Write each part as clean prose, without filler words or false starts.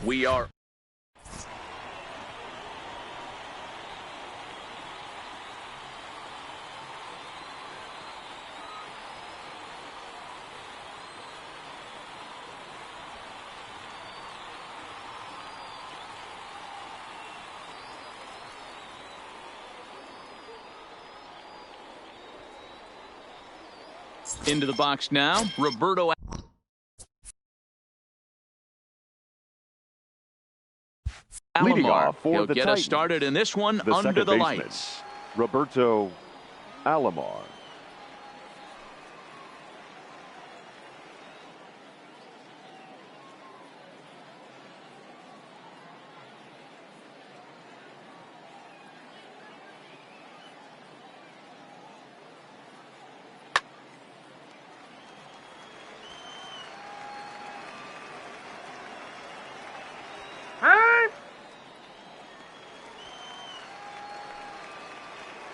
We are into the box now. Roberto Alomar. He'll get us started in this one under the lights. Roberto Alomar.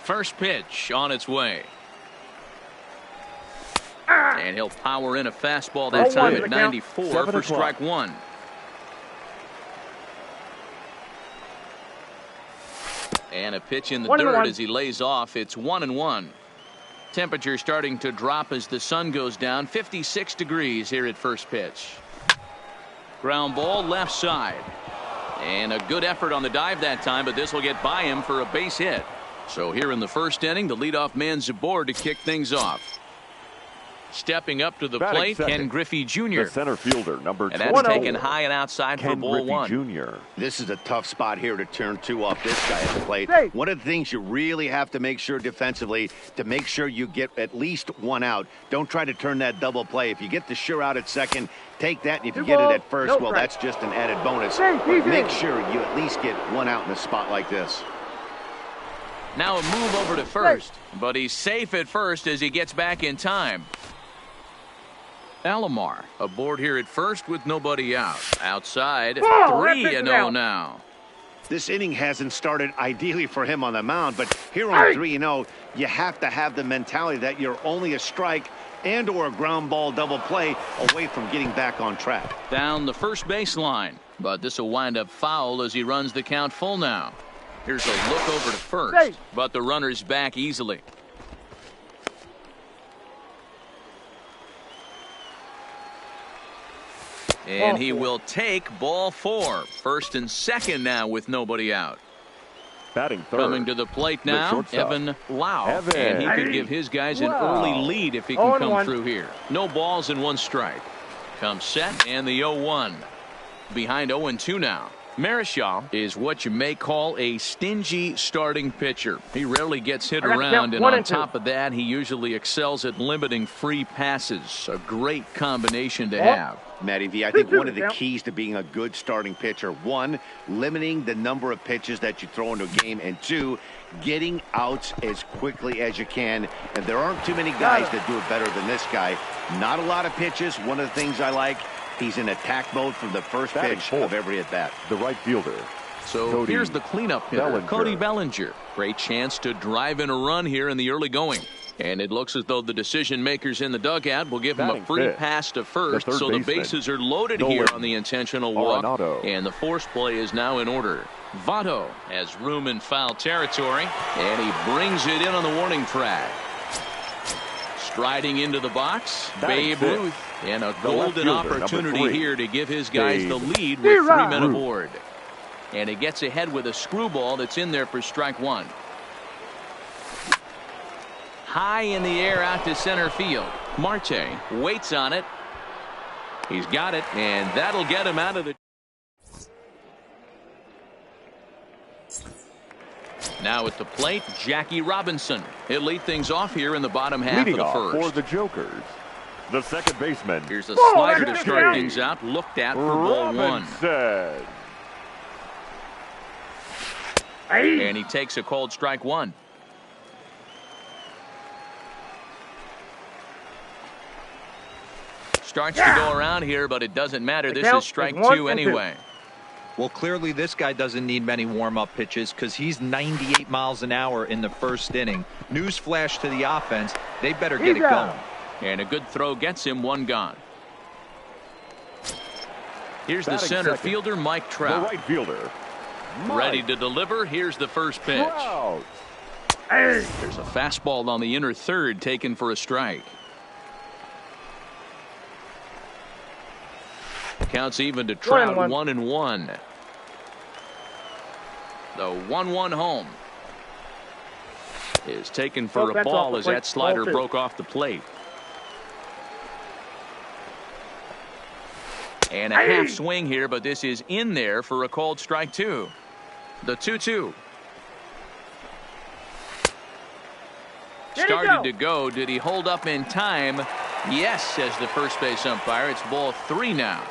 First pitch on its way. And he'll power in a fastball that time at 94 for strike one. And a pitch in the dirt as he lays off. It's 1-1. Temperature starting to drop as the sun goes down. 56 degrees here at first pitch. Ground ball left side. And a good effort on the dive that time, but this will get by him for a base hit. So here in the first inning, the leadoff man's aboard to kick things off. Stepping up to the plate, Ken Griffey Jr. The center fielder, number 20. And that's taken high and outside for ball one. Jr. This is a tough spot here to turn two off this guy at the plate. One of the things you really have to make sure defensively, to make sure you get at least one out. Don't try to turn that double play. If you get the sure out at second, take that. And if you get it at first, well, that's just an added bonus. But make sure you at least get one out in a spot like this. Now a move over to first, but he's safe at first as he gets back in time. Alomar aboard here at first with nobody out. Outside, 3-0 now. This inning hasn't started ideally for him on the mound, but here on 3-0, you have to have the mentality that you're only a strike and or a ground ball double play away from getting back on track. Down the first baseline, but this will wind up foul as he runs the count full now. Here's a look over to first, but the runner's back easily. And he will take ball four. First and second now with nobody out. Batting third. Coming to the plate now, Evan Lau. And he could give his guys an early lead if he can come through here. No balls and one strike. Comes set and the 0-1. Behind 0-2 now. Marichal is what you may call a stingy starting pitcher. He rarely gets hit around, and on top of that, he usually excels at limiting free passes. A great combination to have. Matty V, I think one of the keys to being a good starting pitcher, one, limiting the number of pitches that you throw into a game, and two, getting outs as quickly as you can. And there aren't too many guys that do it better than this guy. Not a lot of pitches. One of the things I like, he's in attack mode from the first pitch of every at-bat. The right fielder. So here's the cleanup hitter, Cody Bellinger. Great chance to drive in a run here in the early going. And it looks as though the decision makers in the dugout will give him a free pass to first. So the bases are loaded here on the intentional walk. And the force play is now in order. Votto has room in foul territory. And he brings it in on the warning track. Striding into the box, Babe Ruth. And a golden opportunity here to give his guys the lead with 3 men aboard. And he gets ahead with a screwball that's in there for strike one. High in the air out to center field. Marte waits on it. He's got it, and that'll get him out of the. Now at the plate, Jackie Robinson. He'll lead things off here in the bottom half of the first. For the Jokers, the second baseman. Here's a slider to start things out. Looked at for ball one. And he takes a cold strike one. Starts to go around here, but it doesn't matter. This is strike two anyway. Well, clearly this guy doesn't need many warm-up pitches because he's 98 miles an hour in the first inning. Newsflash to the offense. They better get it going. And a good throw gets him one gone. Here's the center fielder, Mike Trout. The right fielder, ready to deliver. Here's the first pitch. Trout. There's a fastball on the inner third taken for a strike. Counts even to Trout, 1-1. The 1-1 home is taken for a ball as that slider broke off the plate. And a half swing here, but this is in there for a called strike two. The 2-2. Started to go. Did he hold up in time? Yes, says the first base umpire. It's ball 3 now.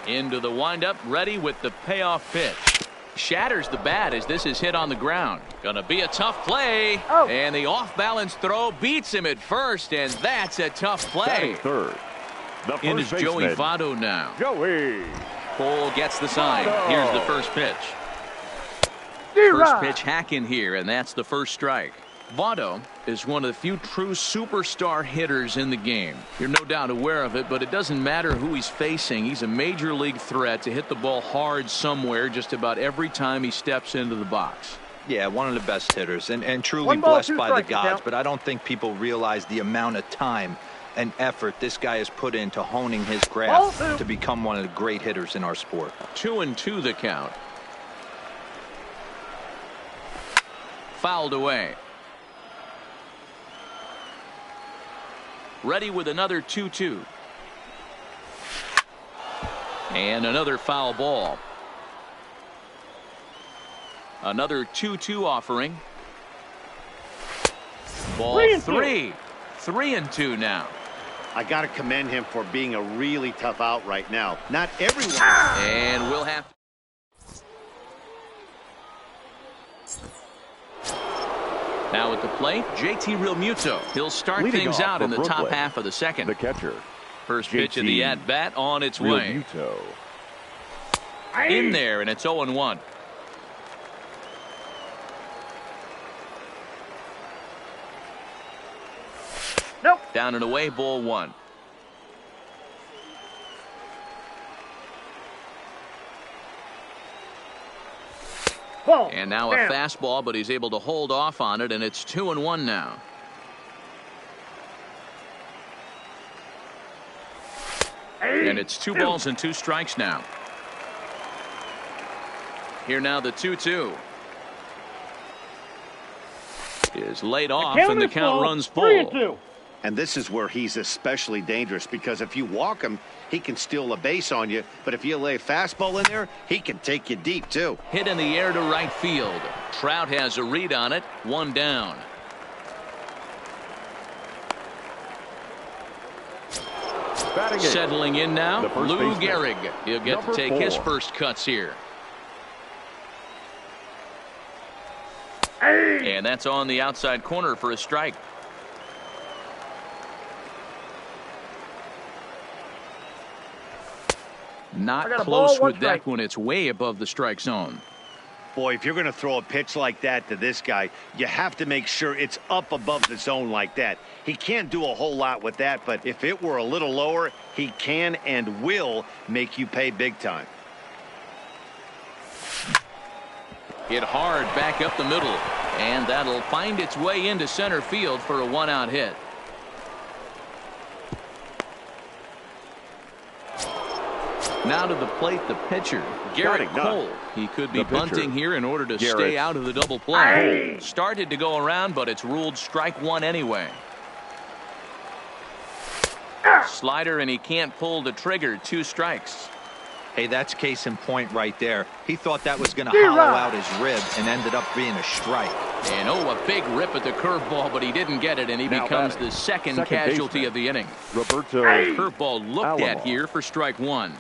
Into the windup, ready with the payoff pitch. Shatters the bat as this is hit on the ground. Gonna be a tough play. And the off-balance throw beats him at first, and that's a tough play. Batting third. The In is first Joey baseman, Votto now. Joey. Cole gets the sign. Votto. Here's the first pitch. First pitch hack in here, and that's the first strike. Votto is one of the few true superstar hitters in the game. You're no doubt aware of it, but it doesn't matter who he's facing. He's a major league threat to hit the ball hard somewhere just about every time he steps into the box. Yeah, one of the best hitters and truly blessed by the gods, but I don't think people realize the amount of time and effort this guy has put into honing his craft to become one of the great hitters in our sport. 2-2 the count. Fouled away. Ready with another 2-2. And another foul ball. Another 2-2 offering. Ball 3. 3-2 now. I got to commend him for being a really tough out right now. Not everyone. And we'll have now at the plate, JT Realmuto. He'll start Leading things off out for in the Brooklyn, top half of the second. The catcher. First pitch of the at-bat on its way. Realmuto. In there, and it's 0-1. Nope. Down and away, ball 1. Ball. And now a fastball, but he's able to hold off on it, and it's 2-1 now. And it's 2 balls and 2 strikes now. Here now the 2-2 is laid off, and the count runs full. 3-2. And this is where he's especially dangerous, because if you walk him, he can steal a base on you. But if you lay a fastball in there, he can take you deep, too. Hit in the air to right field. Trout has a read on it. 1 down. Settling in now, Lou Gehrig. He'll get to take his first cuts here. And that's on the outside corner for a strike. Not close with that one. It's way above the strike zone. Boy, if you're going to throw a pitch like that to this guy, you have to make sure it's up above the zone like that. He can't do a whole lot with that, but if it were a little lower, he can and will make you pay big time. Hit hard back up the middle, and that'll find its way into center field for a 1-out hit. Now to the plate, the pitcher, Garrett Cole. He could be bunting here in order to stay out of the double play. Started to go around, but it's ruled strike 1 anyway. Slider, and he can't pull the trigger. 2 strikes. Hey, that's case in point right there. He thought that was going to hollow out his rib and ended up being a strike. And a big rip at the curveball, but he didn't get it, and he becomes the second casualty of the inning. Roberto. Curveball looked at here for strike 1.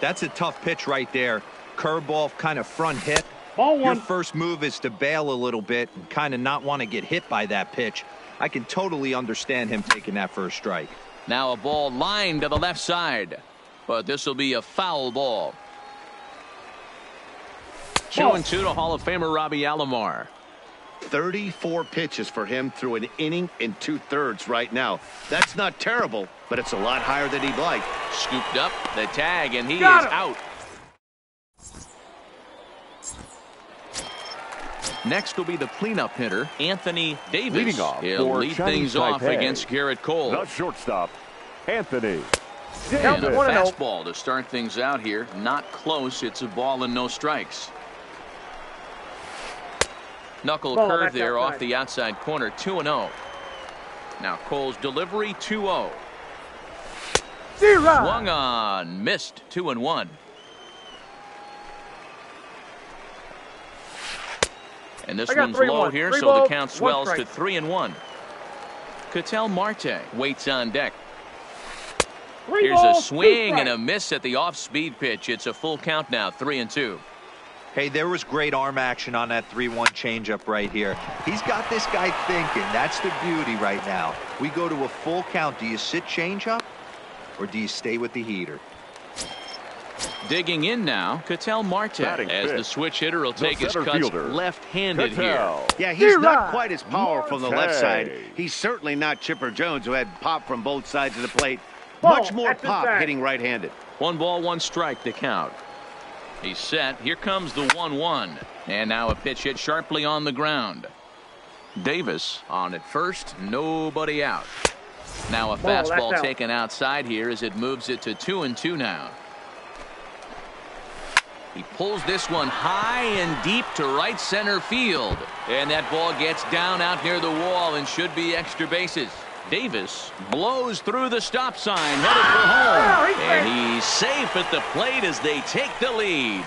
That's a tough pitch right there. Curveball, kind of front hit. Ball 1. Your first move is to bail a little bit and kind of not want to get hit by that pitch. I can totally understand him taking that first strike. Now a ball lined to the left side, but this will be a foul ball. 2-2 to Hall of Famer Robbie Alomar. 34 pitches for him through an inning and 2/3 right now. That's not terrible, but it's a lot higher than he'd like. Scooped up the tag, and he is out. Next will be the cleanup hitter, Anthony Davis. Leading off, he'll lead things off against Garrett Cole. The shortstop, Anthony Davis. And a fastball to start things out here. Not close. It's a ball and no strikes. Knuckle curve there off the outside corner. 2-0. Now Cole's delivery. 2-0. Swung on, missed. 2-1. And this one's low here, so the count swells to 3-1. Ketel Marte waits on deck. Here's a swing and a miss at the off-speed pitch. It's a full count now. 3-2. Hey, there was great arm action on that 3-1 changeup right here. He's got this guy thinking. That's the beauty right now. We go to a full count. Do you sit changeup or do you stay with the heater? Digging in now, Ketel Marte, as the switch hitter will take his cuts left-handed here. Yeah, he's not quite as powerful on the left side. He's certainly not Chipper Jones, who had pop from both sides of the plate. Much more pop hitting right-handed. 1 ball, 1 strike to count. He's set. Here comes the 1-1. And now a pitch hit sharply on the ground. Davis on at first. Nobody out. Now a fastball taken outside here as it moves it to 2-2 now. He pulls this one high and deep to right center field. And that ball gets down out near the wall and should be extra bases. Davis blows through the stop sign, headed for home. And he's safe at the plate as they take the lead.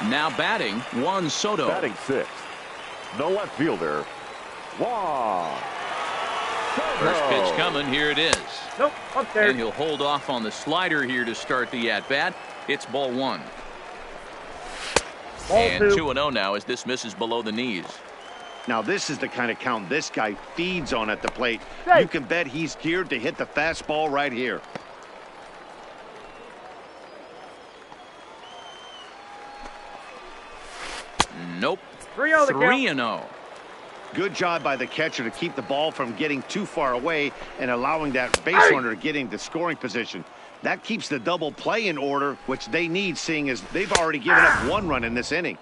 Now batting, Juan Soto. Batting 6th. The left fielder, Juan Soto. First pitch coming. Here it is. Nope, up there. And he'll hold off on the slider here to start the at-bat. It's ball 1. And 2-0 now as this misses below the knees. Now this is the kind of count this guy feeds on at the plate. You can bet he's geared to hit the fastball right here. Nope. 3-0. Good job by the catcher to keep the ball from getting too far away and allowing that base runner to get into scoring position. That keeps the double play in order, which they need, seeing as they've already given up 1 run in this inning.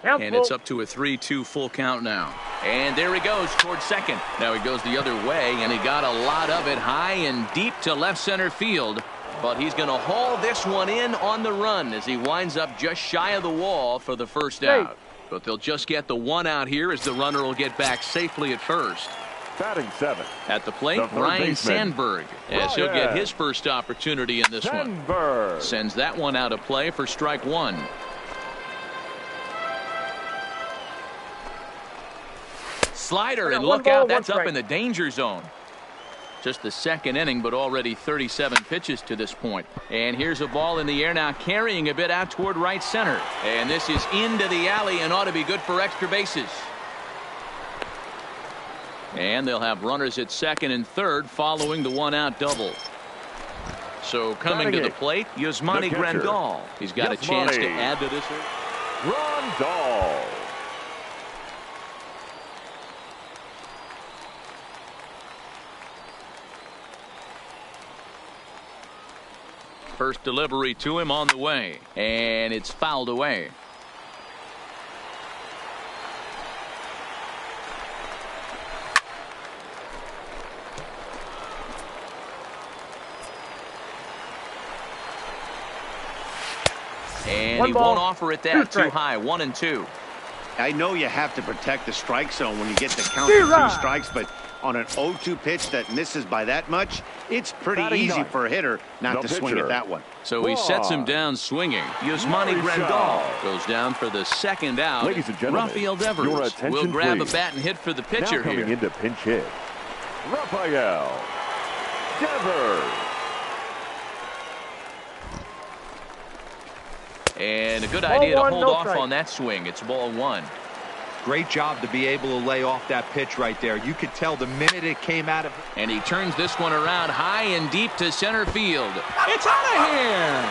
And it's up to a 3-2 full count now. And there he goes towards second. Now he goes the other way, and he got a lot of it high and deep to left center field. But he's going to haul this one in on the run as he winds up just shy of the wall for the first out. But they'll just get the 1 out here as the runner will get back safely at first. Batting 7th. At the plate, Ryan Sandberg, as he'll get his first opportunity in this one. Sends that one out of play for strike 1. Slider, and look out, that's up in the danger zone. Just the second inning, but already 37 pitches to this point. And here's a ball in the air now, carrying a bit out toward right center. And this is into the alley and ought to be good for extra bases. And they'll have runners at second and third following the 1-out double. So coming to the plate, Yasmani Grandal. He's got a chance to add to this. Grandal. First delivery to him on the way, and it's fouled away. And he won't offer it that too high. 1-2. I know you have to protect the strike zone when you get the count to 2 strikes, but on an 0-2 pitch that misses by that much, it's pretty easy for a hitter not to swing at that one. So he sets him down swinging. Yasmani Grandal goes down for the second out. Ladies and gentlemen, Rafael Devers will grab a bat and hit for the pitcher now coming into pinch hit, Rafael Devers. And a good idea to hold off on that swing. It's ball 1. Great job to be able to lay off that pitch right there. You could tell the minute it came out of. And he turns this one around high and deep to center field. It's out of here.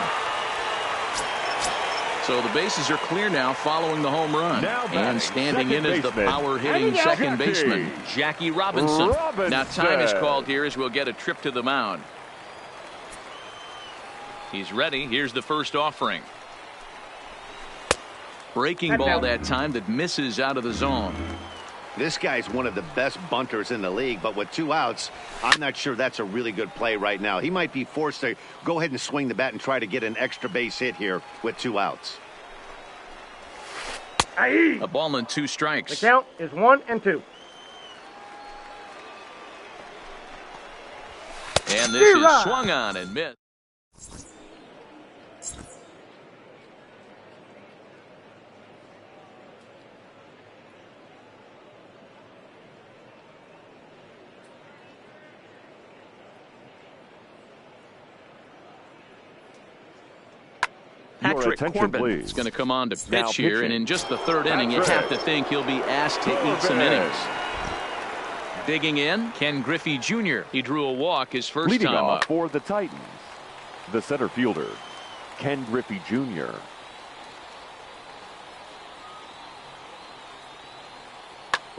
So the bases are clear now following the home run. And standing in is the power-hitting second baseman, Jackie Robinson. Now time is called here as we'll get a trip to the mound. He's ready. Here's the first offering. Breaking ball that time that misses out of the zone. This guy's one of the best bunters in the league, but with 2 outs, I'm not sure that's a really good play right now. He might be forced to go ahead and swing the bat and try to get an extra base hit here with 2 outs. A ball and 2 strikes. The count is 1-2. And this is swung on and missed. Patrick Corbin is going to come on to pitch here, and in just the 3rd inning, you have to think he'll be asked to eat some innings. Digging in, Ken Griffey Jr. He drew a walk his first Leading time off up. For the Titans, the center fielder, Ken Griffey Jr.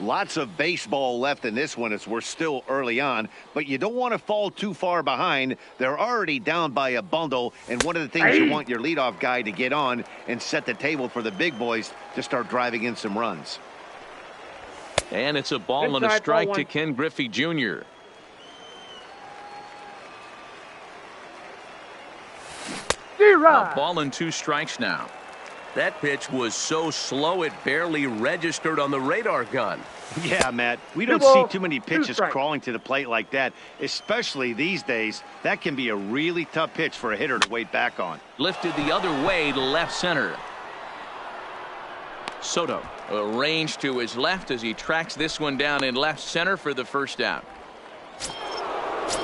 Lots of baseball left in this one as we're still early on, but you don't want to fall too far behind. They're already down by a bundle, and one of the things you want your leadoff guy to get on and set the table for the big boys to start driving in some runs. And it's a ball and a strike to Ken Griffey Jr. A ball and 2 strikes now. That pitch was so slow it barely registered on the radar gun. Yeah, Matt, we don't see too many pitches crawling to the plate like that, especially these days. That can be a really tough pitch for a hitter to wait back on. Lifted the other way to left center. Soto arranged to his left as he tracks this one down in left center for the first out.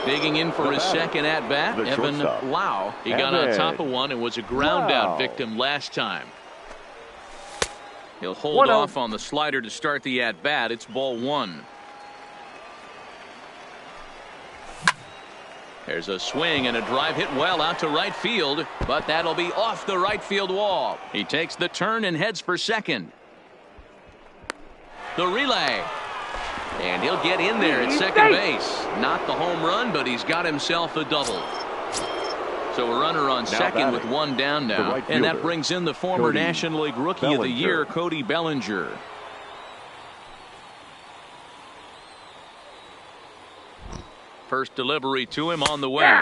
Digging in for his second at bat, Evan Lau. He got on top of one and was a ground out victim last time. He'll hold off on the slider to start the at bat. It's ball 1. There's a swing and a drive hit well out to right field, but that'll be off the right field wall. He takes the turn and heads for second. The relay. And he'll get in there at second base. Not the home run, but he's got himself a double. So a runner on second with 1 down now. And that brings in the former National League Rookie of the Year, Cody Bellinger. First delivery to him on the way.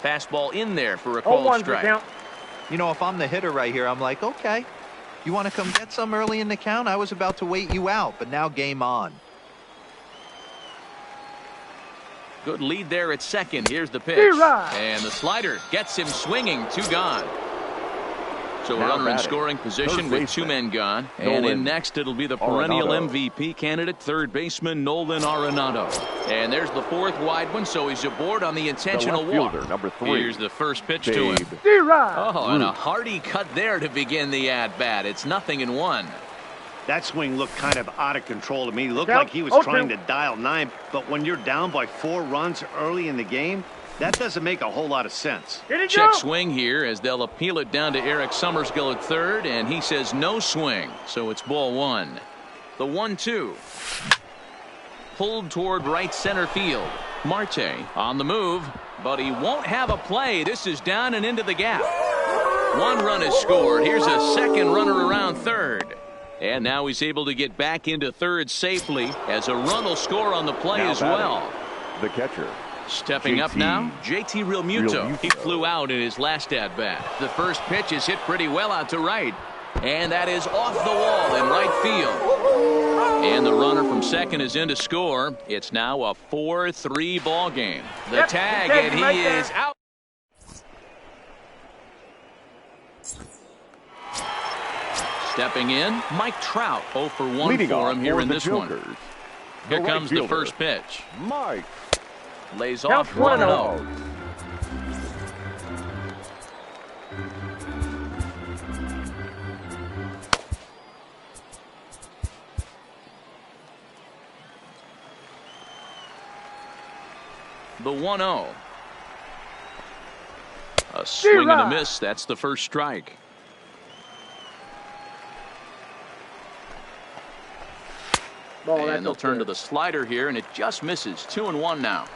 Fastball in there for a called strike. You know, if I'm the hitter right here, I'm like, okay, you want to come get some early in the count? I was about to wait you out, but now game on. Good lead there at second. Here's the pitch. And the slider gets him swinging. 2 gone. So a runner in scoring position with 2 men gone. And in next, it'll be the perennial MVP candidate, third baseman Nolan Arenado. And there's the 4th wide one, so he's aboard on the intentional walk. Number 3. Here's the first pitch to him. Oh, and a hearty cut there to begin the at-bat. It's 0-1. That swing looked kind of out of control to me. It looked like he was trying to dial 9, but when you're down by 4 runs early in the game, that doesn't make a whole lot of sense. Check swing here as they'll appeal it down to Eric Summersgill at third, and he says no swing, so it's ball 1. The 1-2. Pulled toward right center field. Marte on the move, but he won't have a play. This is down and into the gap. 1 run is scored. Here's a second runner around third. And now he's able to get back into third safely as a run will score on the play as well. The catcher. Stepping up now, JT Realmuto. He flew out in his last at-bat. The first pitch is hit pretty well out to right. And that is off the wall in right field. And the runner from second is in to score. It's now a 4-3 ball game. The tag, and he is out. Stepping in, Mike Trout. 0 for 1 Leading for him here in this Jokers. one. Here comes the first pitch. Mike. Lays off 1-0. The 1-0. A swing and a miss. That's the first strike. And they'll turn to the slider here, and it just misses. 2-1 now.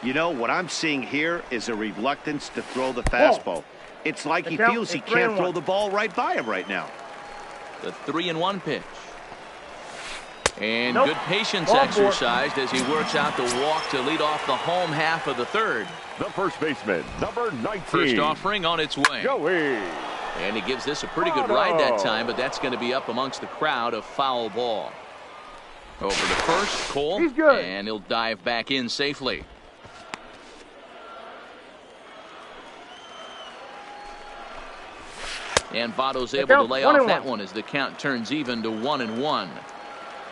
You know, what I'm seeing here is a reluctance to throw the fastball. It's like he feels he can't throw the ball right by him right now. The 3-1 pitch. And good patience exercised as he works out the walk to lead off the home half of the third. The first baseman, number 19. First offering on its way. Joey. And he gives this a pretty good ride that time, but that's going to be up amongst the crowd, a foul ball. Over to first, Cole. He's good. And he'll dive back in safely. And Votto's able to lay off that one as the count turns even to 1-1.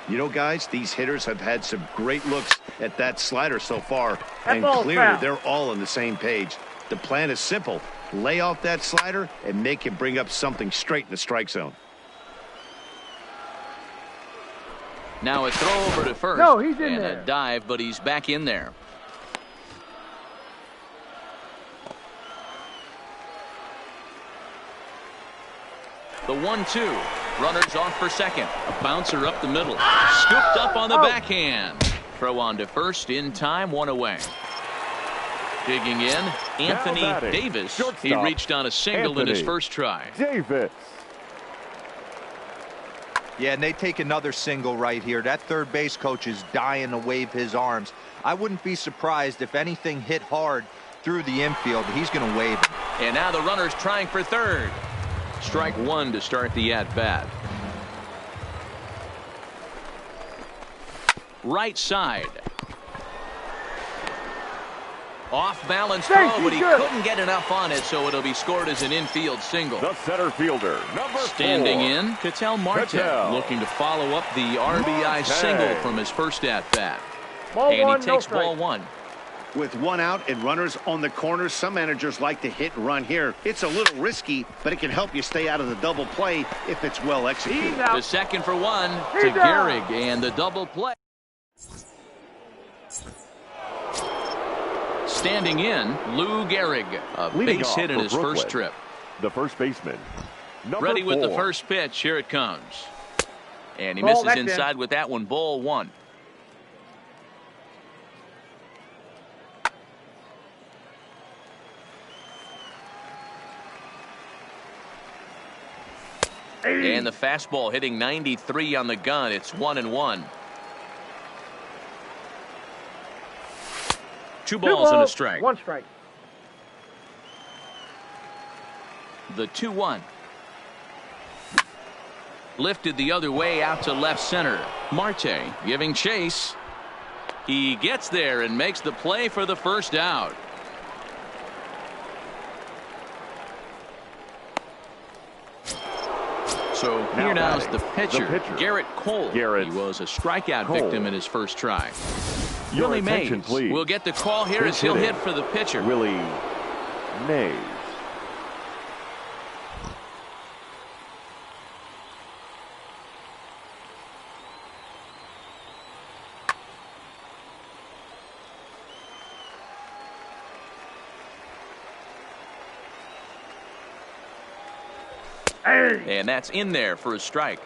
You know, guys, these hitters have had some great looks at that slider so far, and ball's clearly foul. they're all on the same page. The plan is simple. Lay off that slider and make him bring up something straight in the strike zone. Now a throw over to first. No, he's in and there. A dive, but he's back in there. The 1-2. Runners off for second. A bouncer up the middle. Scooped up on the backhand. Throw on to first in time, one away. Digging in, Anthony Davis. He reached on a single in his first try. Davis. Yeah, and they take another single right here. That third base coach is dying to wave his arms. I wouldn't be surprised if anything hit hard through the infield. He's going to wave it. And now the runner's trying for third. Strike one to start the at-bat. Right side. Off balance throw, but he couldn't get enough on it, so it'll be scored as an infield single. The center fielder, number 4. Standing in, Ketel Marte, looking to follow up the RBI single from his first at-bat. And he takes ball one. With one out and runners on the corners, some managers like to hit and run here. It's a little risky, but it can help you stay out of the double play if it's well executed. The second for one to Gehrig, and the double play. Standing in, Lou Gehrig, a base hit in his first trip. The first baseman, number Ready 4. with the first pitch. Here it comes. And he misses inside with that one. Ball one. And the fastball hitting 93 on the gun. It's 1-1. Two balls and a strike. One strike. The 2-1. Lifted the other way out to left center. Marte giving chase. He gets there and makes the play for the first out. So here now is the pitcher, Garrett Cole. He was a strikeout victim in his first try. Willie Mays will get the call here as he'll hit for the pitcher. Willie Mays. And that's in there for a strike.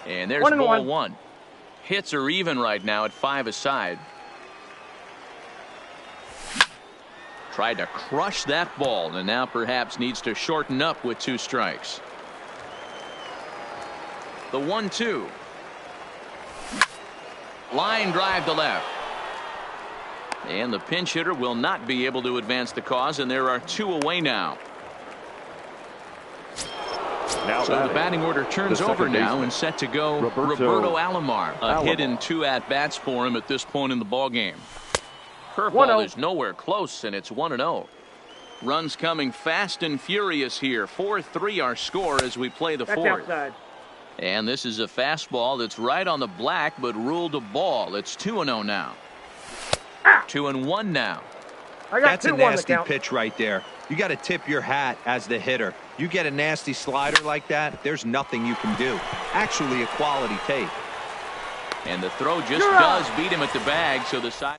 And there's ball one. Hits are even right now at 5 aside. Tried to crush that ball and now perhaps needs to shorten up with 2 strikes. The 1-2. Line drive to left. And the pinch hitter will not be able to advance the cause, and there are 2 away now. So the batting order turns over now and set to go Roberto Alomar. A hit in 2 at-bats for him at this point in the ballgame. Curveball is nowhere close, and it's 1-0. Runs coming fast and furious here. 4-3 our score as we play the 4th. And this is a fastball that's right on the black, but ruled a ball. It's 2-0 now. 2-1 now. That's a nasty pitch right there. You got to tip your hat as the hitter. You get a nasty slider like that, there's nothing you can do. Actually a quality take. And the throw just does beat him at the bag, so the side.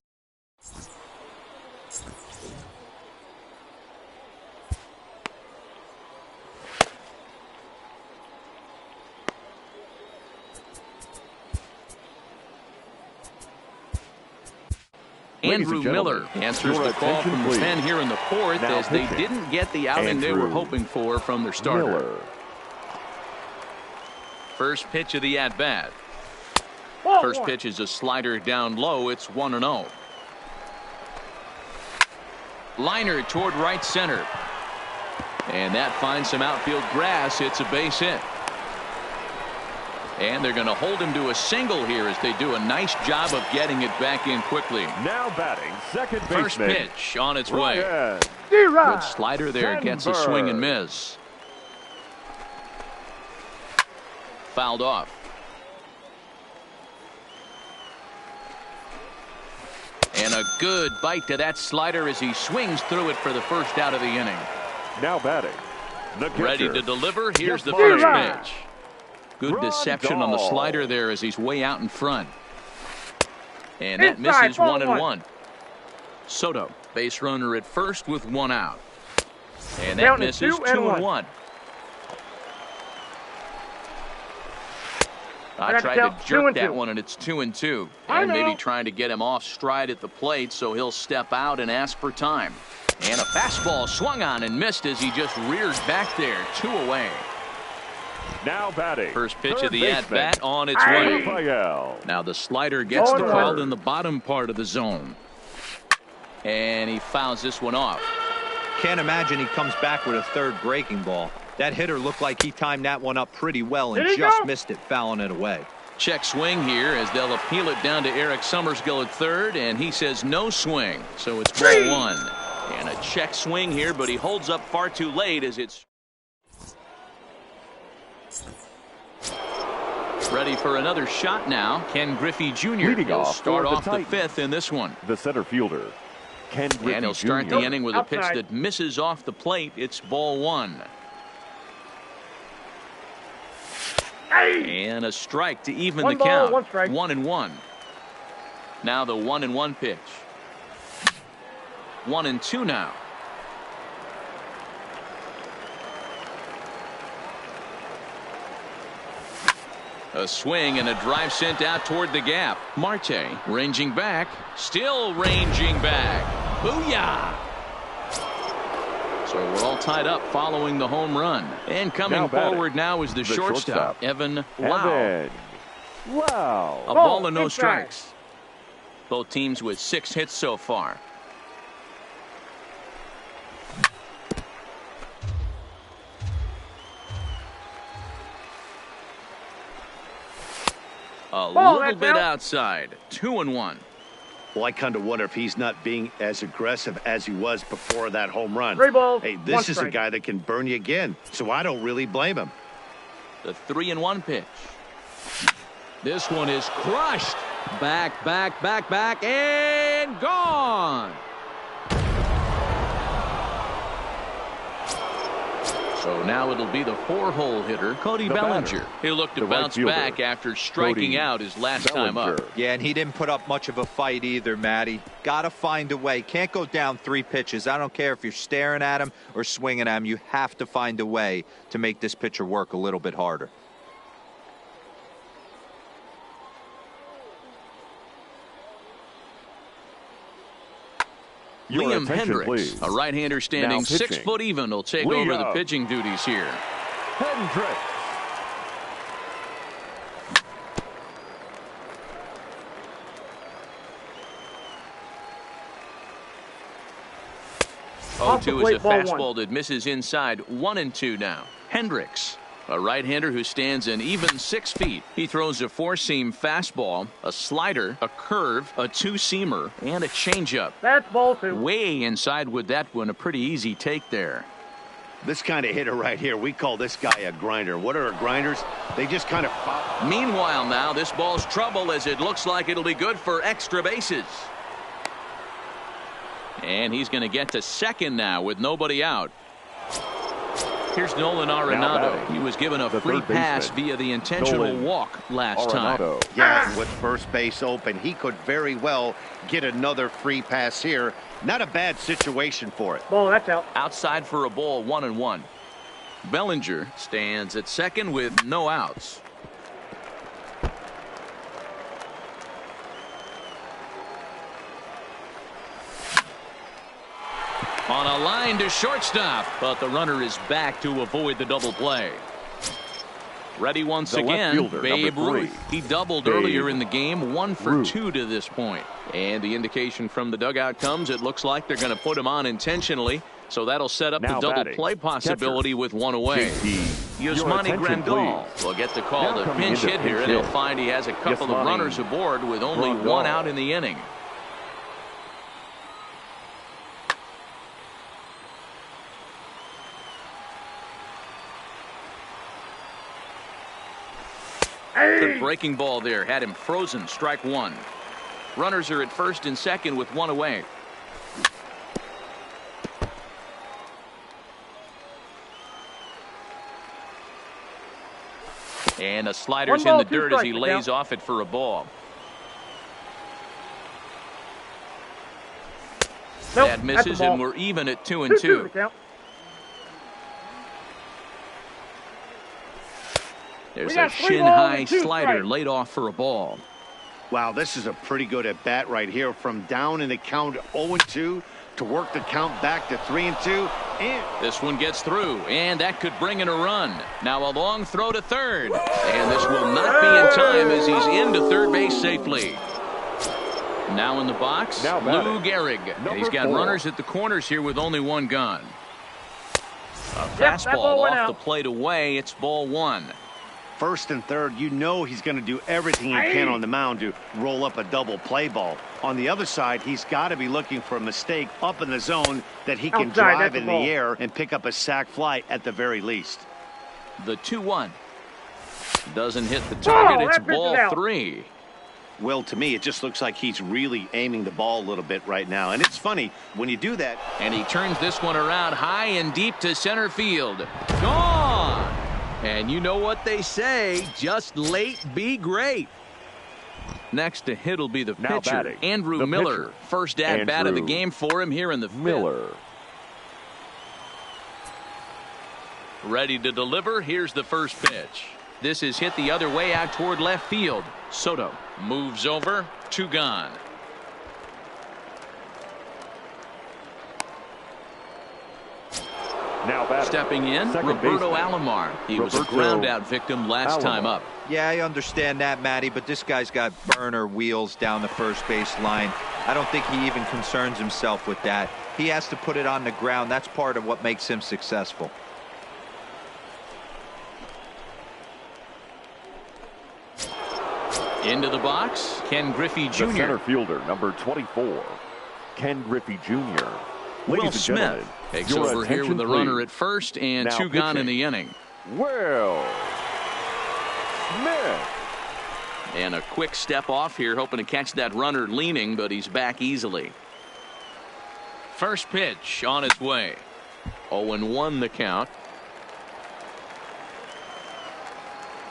Andrew Miller answers the call from the pen here in the fourth as they didn't get the outing they were hoping for from their starter. Miller. First pitch of the at-bat. First pitch is a slider down low. It's 1-0. Liner toward right center. And that finds some outfield grass. It's a base hit. And they're going to hold him to a single here as they do a nice job of getting it back in quickly. Now batting, second baseman. First pitch on its way. Ryan. Good slider there. Gets a swing and miss. Fouled off. And a good bite to that slider as he swings through it for the first out of the inning. Now batting, the catcher. Ready to deliver. Here's the first pitch. Good deception on the slider there as he's way out in front. And that misses 1-1. Soto, base runner at first with one out. And that misses 2-1. I tried to jerk that one, and it's 2-2. And maybe trying to get him off stride at the plate so he'll step out and ask for time. And a fastball swung on and missed as he just reared back there. 2 away. Now batting. First pitch of the at-bat on its way. Now the slider gets the call in the bottom part of the zone. And he fouls this one off. Can't imagine he comes back with a third breaking ball. That hitter looked like he timed that one up pretty well and just missed it, fouling it away. Check swing here as they'll appeal it down to Eric Summerskill at third, and he says no swing. So it's ball one. And a check swing here, but he holds up far too late as it's ready for another shot now. Ken Griffey Jr. He'll start off the fifth in this one. The center fielder, Ken Griffey and he'll start Jr. the inning with a pitch that misses off the plate. It's ball one. And a strike to even the count. 1-1. Now the 1-1 pitch. 1-2 now. A swing and a drive sent out toward the gap. Marte ranging back. Still ranging back. Booyah! So we're all tied up following the home run. And coming forward now is the shortstop, Evan Lau. Wow. A ball and no strikes. Both teams with 6 hits so far. A little bit outside. 2-1. Well, I kind of wonder if he's not being as aggressive as he was before that home run. Hey, this is a guy that can burn you again, so I don't really blame him. The 3-1 pitch. This one is crushed. Back, and gone. So now it'll be the 4-hole hitter, Cody Bellinger. He'll look to bounce back after striking out his last time up. Yeah, and he didn't put up much of a fight either, Matty. Got to find a way. Can't go down 3 pitches. I don't care if you're staring at him or swinging at him. You have to find a way to make this pitcher work a little bit harder. Liam Hendricks, a right-hander standing 6 foot even, will take over the pitching duties here. Hendricks. Oh-2 is a fastball that misses inside. 1-2 now. Hendricks, a right-hander who stands an even 6 feet. He throws a 4-seam fastball, a slider, a curve, a 2-seamer, and a changeup. That's ball 2. Way inside with that one. A pretty easy take there. This kind of hitter right here, we call this guy a grinder. What are grinders? They just kind of pop. Meanwhile now, this ball's trouble as it looks like it'll be good for extra bases. And he's going to get to second now with nobody out. Here's Nolan Arenado. He was given a free pass via the intentional walk last time. Yeah, with first base open, he could very well get another free pass here. Not a bad situation for it. Ball, that's out. Outside for a ball, 1-1. Bellinger stands at second with no outs. On a line to shortstop, but the runner is back to avoid the double play. Ready once again, Babe Ruth. He doubled earlier in the game, 1 for 2 to this point. And the indication from the dugout comes, it looks like they're going to put him on intentionally. So that'll set up the double play possibility with 1 away. Yasmani Grandal will get the call to pinch hit here, and he'll find he has a couple of runners aboard with only 1 out in the inning. Good breaking ball there, had him frozen. Strike 1. Runners are at first and second with 1 away. And a slider's in the dirt as he lays off it for a ball. That misses, and we're even at 2 and 2. There's a shin-high slider laid off for a ball. Wow, this is a pretty good at-bat right here. From down in the count 0-2 to work the count back to 3-2. And this one gets through, and that could bring in a run. Now a long throw to third. And this will not be in time as he's into third base safely. Now in the box, Lou Gehrig. And he's got runners at the corners here with only 1 gone. A fastball off the plate away. It's ball 1. First and third, you know he's going to do everything he can on the mound to roll up a double play ball. On the other side, he's got to be looking for a mistake up in the zone that he can drive in the air and pick up a sac fly at the very least. The 2-1. Doesn't hit the target. It's ball 3. Well, to me, it just looks like he's really aiming the ball a little bit right now. And it's funny, when you do that. And he turns this one around high and deep to center field. Gone! And you know what they say, just late be great. Next to hit will be the pitcher, Andrew Miller. First at-bat of the game for him here in the 5th. Ready to deliver. Here's the first pitch. This is hit the other way out toward left field. Soto moves over. 2 gone. Now batting. Stepping in, Roberto Alomar. He was a ground-out victim last time up. Yeah, I understand that, Matty, but this guy's got burner wheels down the first base line. I don't think he even concerns himself with that. He has to put it on the ground. That's part of what makes him successful. Into the box, Ken Griffey Jr. The center fielder, number 24, Ken Griffey Jr. Will Smith takes over here with the runner at first and 2 gone in the inning. Will Smith. And a quick step off here, hoping to catch that runner leaning, but he's back easily. First pitch on its way. 0-1 the count.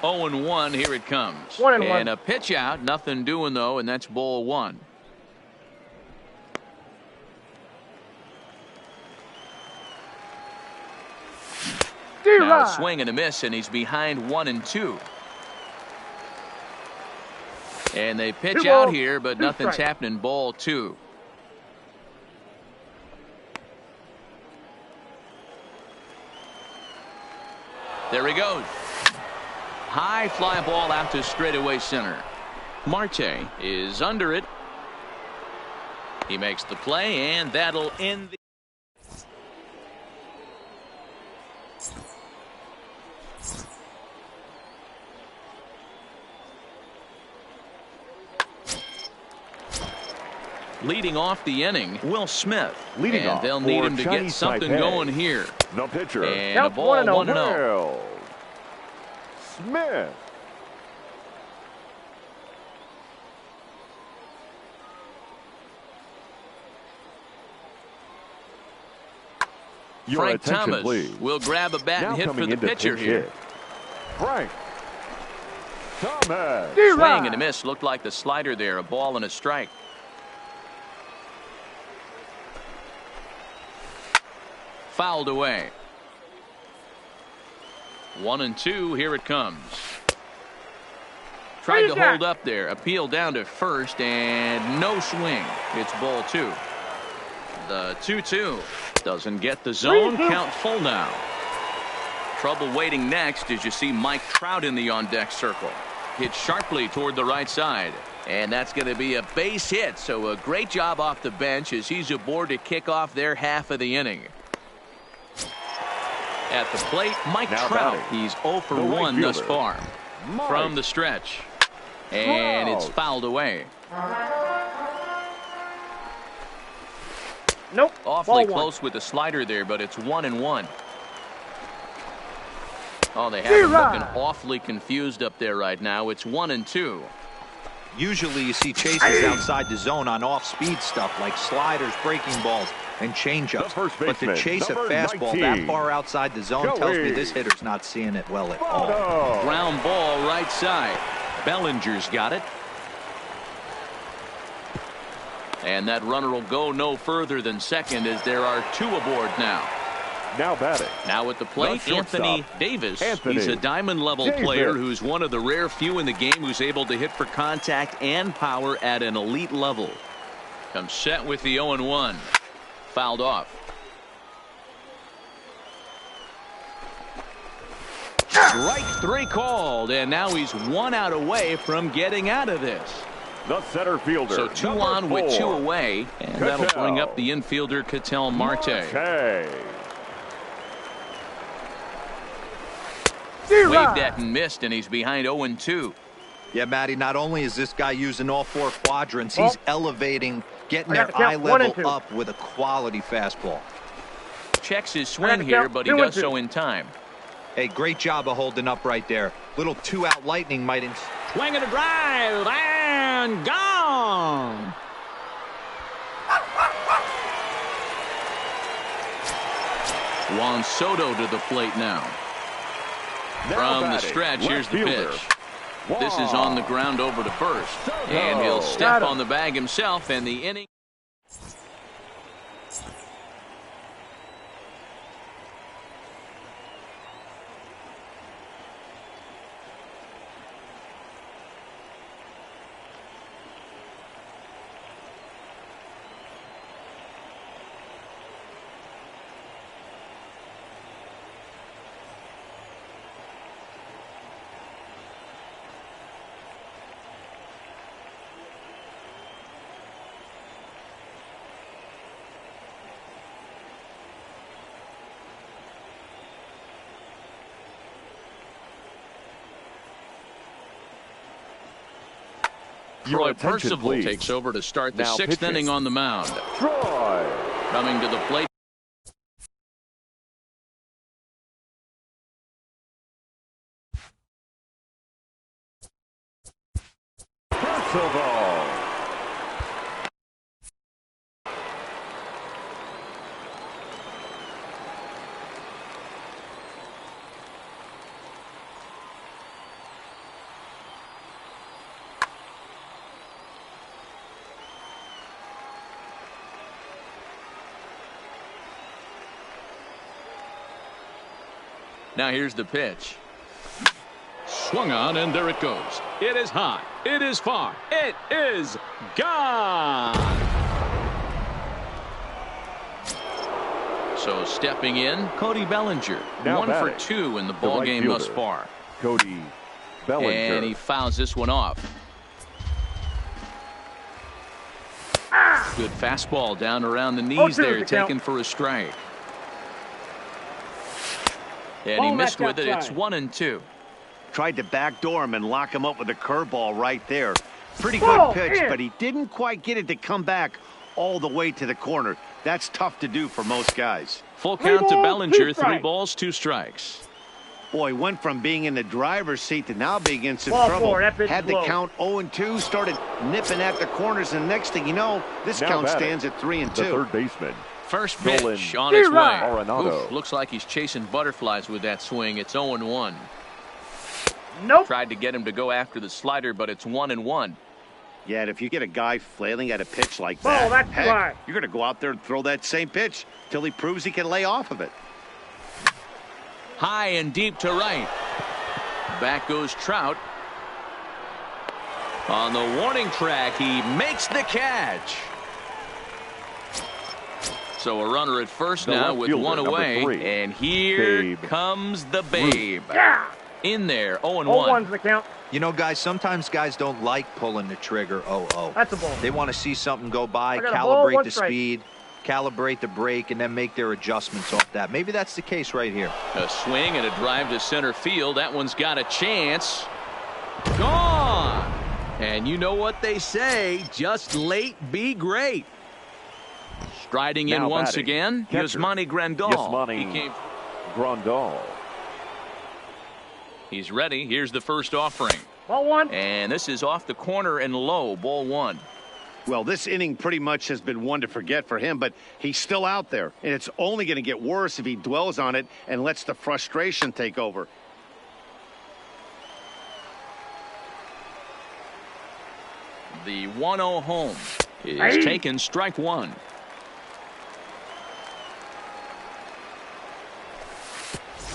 0-1, here it comes. 1-1. And a pitch out, nothing doing though, and that's ball 1. Now a swing and a miss, and he's behind 1-2. And they pitch out here, but nothing's happening. Ball 2. There he goes. High fly ball out to straightaway center. Marte is under it. He makes the play, and that'll end the. Leading off the inning, Will Smith. And they'll need him to get something going here. The pitcher. And a ball 1-0. Will Smith. Frank Thomas will grab a bat and hit for the pitcher here. Frank Thomas. Swing and a miss. Looked like the slider there. A ball and a strike. Fouled away. 1-2. Here it comes. Tried to hold up there. Appeal down to first and no swing. It's ball 2. The 2-2. Doesn't get the zone. Count full now. Trouble waiting next as you see Mike Trout in the on-deck circle. Hit sharply toward the right side. And that's going to be a base hit. So a great job off the bench as he's aboard to kick off their half of the inning. At the plate, Mike Trout. He's 0 for 1 thus far. From the stretch. And it's fouled away. Nope. Awfully close with the slider there, but it's 1-1. Oh, they have him looking awfully confused up there right now. It's 1-2. Usually you see chases outside the zone on off-speed stuff like sliders, breaking balls, and changeups. But to chase a fastball 19. that far outside the zone tells me this hitter's not seeing it well at all. Ground ball right side. Bellinger's got it. And that runner will go no further than second as there are 2 aboard now. Now batting. Now at the plate, Anthony Davis. He's a diamond-level player who's one of the rare few in the game who's able to hit for contact and power at an elite level. Comes set with the 0-1. Fouled off. Strike 3 called, and now he's 1 out away from getting out of this. The center fielder. So 2 on with 2 away, and that'll bring up the infielder Ketel Marte. Waved at and missed, and he's behind 0-2. Yeah, Matty, not only is this guy using all 4 quadrants, he's elevating, getting their eye level up with a quality fastball. Checks his swing here, but he does so in time. Hey, great job of holding up right there. Little 2-out lightning might... Swing and a drive, and gone. Juan Soto to the plate now. From the stretch, here's the pitch. This is on the ground over to first. And he'll step on the bag himself, and the inning. Troy Percival takes over to start the 6th inning on the mound. Troy coming to the plate. Percival. Now here's the pitch. Swung on, and there it goes. It is high. It is far. It is gone. So stepping in, Cody Bellinger. Now 1 for 2 in the ball game thus far. Cody Bellinger. And he fouls this one off. Good fastball down around the knees there, taken for a strike. And he missed with it. It's 1-2. Tried to backdoor him and lock him up with a curveball right there. Pretty good pitch, but he didn't quite get it to come back all the way to the corner. That's tough to do for most guys. Full count to Bellinger. 3 balls, 2 strikes. Boy, went from being in the driver's seat to now being in some trouble. Had the count 0-2, started nipping at the corners, and next thing you know, this count stands at 3-2. The third baseman. First pitch on its way. Oof, looks like he's chasing butterflies with that swing. It's 0-1. Nope. Tried to get him to go after the slider, but it's 1-1. Yeah, and if you get a guy flailing at a pitch like that, heck, you're going to go out there and throw that same pitch till he proves he can lay off of it. High and deep to right. Back goes Trout. On the warning track, he makes the catch. So a runner at first The now left with fielder, one number away. 3, And here Babe comes the Babe. Yeah. In there, 0-1. 0-1's the count. You know, guys, sometimes guys don't like pulling the trigger 0-0. That's a ball. They want to see something go by, I got a ball, calibrate one the strike. speed, calibrate the brake, and then make their adjustments off that. Maybe that's the case right here. A swing and a drive to center field. That one's got a chance. Gone. And you know what they say, just late be great. Striding in Now once batting, again, catcher, Yasmani Grandal. Yasmani Grandal. He's ready. Here's the first offering. Ball 1. And this is off the corner and low, ball 1. Well, this inning pretty much has been one to forget for him, but he's still out there, and it's only going to get worse if he dwells on it and lets the frustration take over. The 1-0 home is taken, strike 1.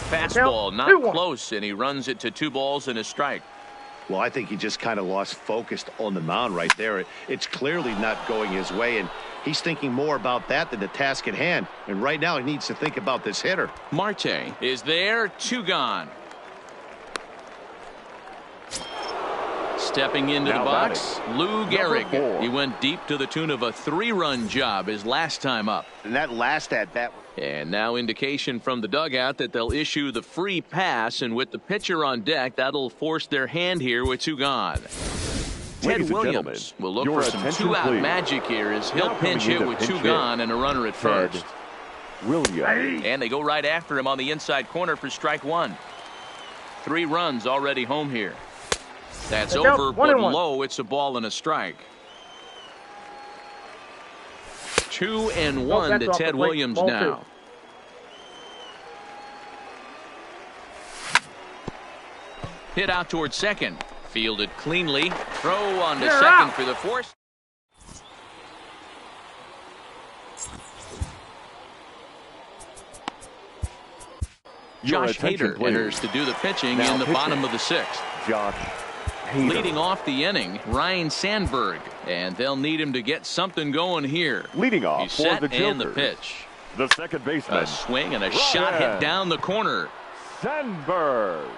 Fastball not 2-1. close, and he runs it to 2 balls and a strike. Well, I think he just kind of lost focus on the mound right there. It's clearly not going his way, and he's thinking more about that than the task at hand. And right now he needs to think about this hitter. Marte is there, 2 gone. Stepping into Now the box, Lou Number Gehrig. 4. He went deep to the tune of a 3-run job his last time up. And that last at-bat. And now indication from the dugout that they'll issue the free pass, and with the pitcher on deck, that'll force their hand here with 2 gone. Ted Ladies and Williams gentlemen, will look your for some attention, 2-out please. magic here as he'll Now pinch coming hit in to with pinch 2 hit, gone and a runner at Ted first. Williams. And they go right after him on the inside corner for strike 1. 3 runs already home here. That's Look out, over, 1 but and 1. low. It's a ball and a strike. 2-1 that's to off the Ted plate. Williams Ball now. 2. Hit out towards second. Fielded cleanly. Throw on to You're second out. for the force. Your Josh attention, Hader please. enters to do the pitching Now in the pitching. bottom of the 6th. Josh Hader. Leading off the inning, Ryan Sandberg. And they'll need him to get something going here. Leading off He's for set the and the Jokers. pitch. The second baseman, A swing and a Ryan shot hit down the corner. Sandberg.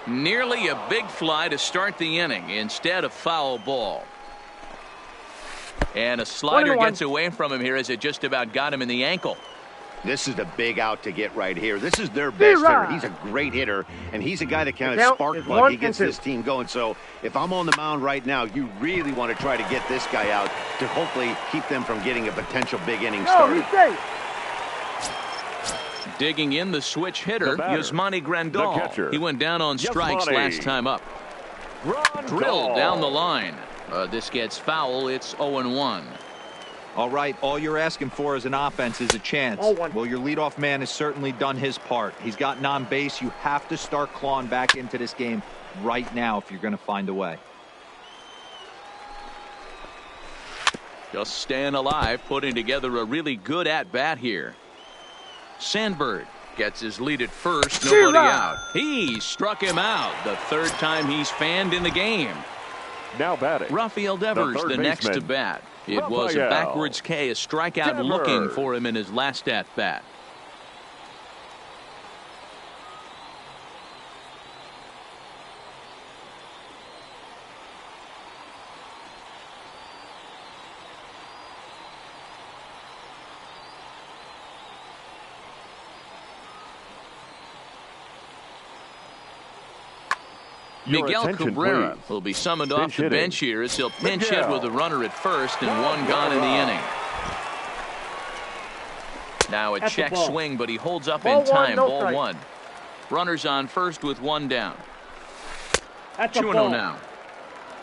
Nearly a big fly to start the inning. Instead, a foul ball. And a slider 1-1. gets away from him here as it just about got him in the ankle. This is the big out to get right here. This is their best hitter. B-Rod. He's a great hitter, and he's a guy that kind The of count spark is plug. 1 He gets and 2. this team going. So if I'm on the mound right now, you really want to try to get this guy out to hopefully keep them from getting a potential big inning No, started. he's safe. Digging in the switch hitter, The batter, Yasmani the Grandal. catcher, He went down on strikes Yasmani last time up. Grandal. Drilled down the line. This gets foul. It's 0-1. All right, all you're asking for as an offense is a chance. 0-1. Well, your leadoff man has certainly done his part. He's gotten on base. You have to start clawing back into this game right now if you're going to find a way. Just staying alive, putting together a really good at-bat here. Sandberg gets his lead at first, nobody out. He struck him out the 3rd time he's fanned in the game. Now batting. Rafael Devers, third the next to baseman, bat. It was a Rafael backwards K, a strikeout Devers. looking for him in his last at-bat. Your Miguel attention, Cabrera please. will be summoned off Pinch the hitting. bench here as he'll pinch hit Miguel with a runner at first and 1 gone in the inning. Now a That's a check ball. swing, but he holds up Ball in time. 1, no Ball strike. 1. Runners on first with 1 down. That's a 2-0 ball. now.